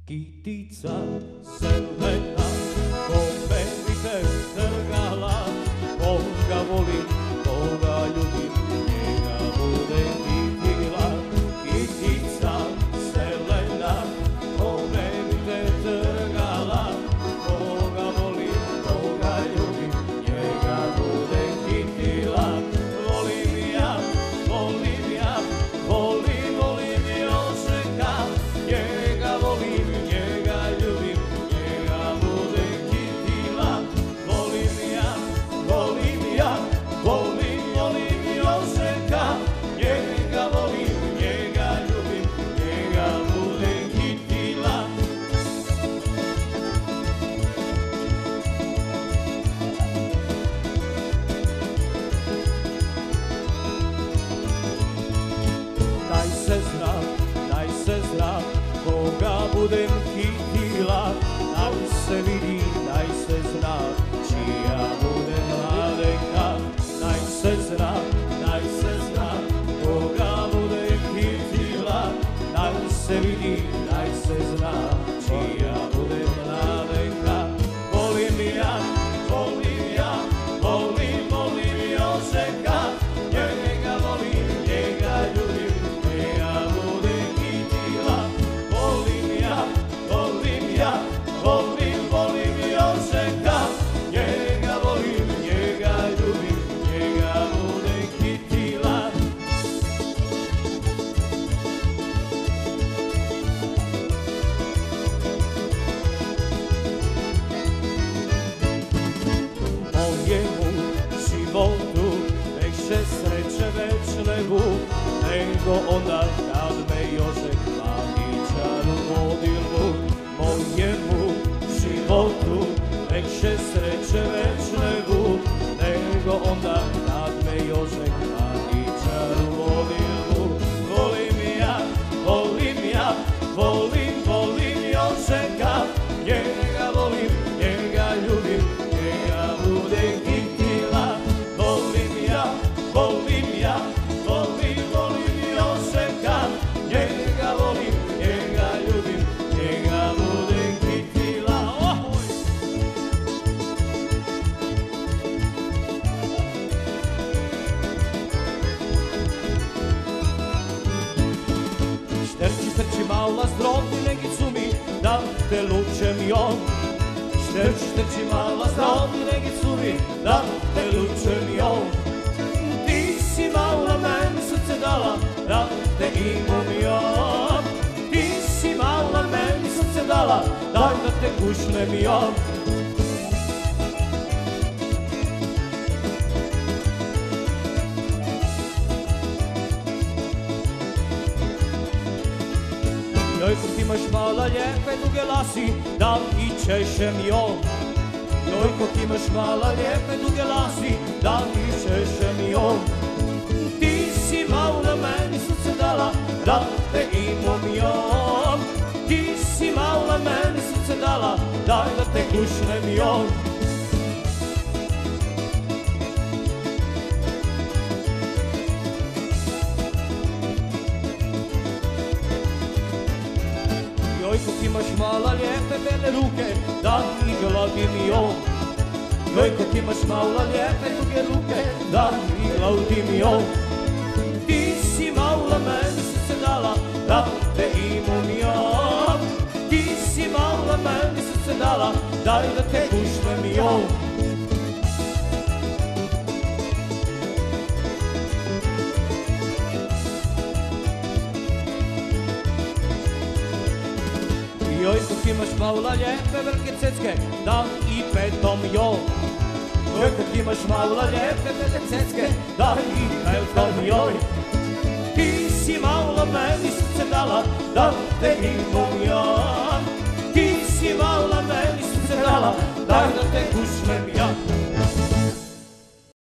Kitica zelena, kome bi te trgala, koga volim, koga ljubim, njega budem kitila. Kitica zelena, kome bi te trgala, koga volim, koga ljubim, njega budem kitila. Volim ja, volim ja, volim Jožeka, njega volim, njega ljubim, njega budem kitila. Volim ja, volim ja, volim Jožeka, njega volim, njega ljubim, njega budem kitila. Daj se zna, koga budem kitila, daj se vidi, daj se zna, čija bude mladenka. Daj se zna, koga budem kitila, daj se vidi, daj se zna, čija bude mladenka. Volim ja, volim ja, volim Jožeka, njega volim, njega ljubim, njega budem kitila. Volim ja, volim ja, volim Jožeka, njega volim, njega ljubim, njega budem kitila. Mojemu životu veće sreće večne Bog, nego onda kad me Jožek Mladićar vodil. Mojemu životu veće sreće večne Bog, nego onda kad me Jožek Mladićar vodil. Volim ja, volim ja, volim Jožeka, njega volim, njega ljubim, njega budem kitila. Volim ja, volim ja, volim Jožeka, njega volim, njega ljubim, njega budem kitila. Šterči mala zdrobi negicu mi, da te lučem jom. Šterči mala zdrobi negicu mi, da te lučem jom. Ti si mala meni srce dala, da te imam jom. Ti si mala meni srce dala, daj da te kušnem jom. Jojko ti imaš mala lijepe duge lasi, da i češem jom. Jojko ti imaš mala lijepe duge lasi, da i češem jom. Ti si mala meni srce dala, da te imam jom. Ti si mala meni srce dala, daj da te kušnem jom. Jojko ti imaš mala lijepe bele ruke, da i gladim jom. Jojko ti imaš mala lijepe duge ruke, da i gladim jom. Ti si mala meni srce dala, da te imam jom. Ti si mala meni srce dala, daj da te kušnem jom. Jojko ti imaš mala lijepe velike cecke, da i petom jom. Jojko ti imaš mala lijepe velike cecke, da i petom joj. Ti si mala meni srce dala, da te imam jom. Ti si mala meni srce dala, daj da te kušnem jom.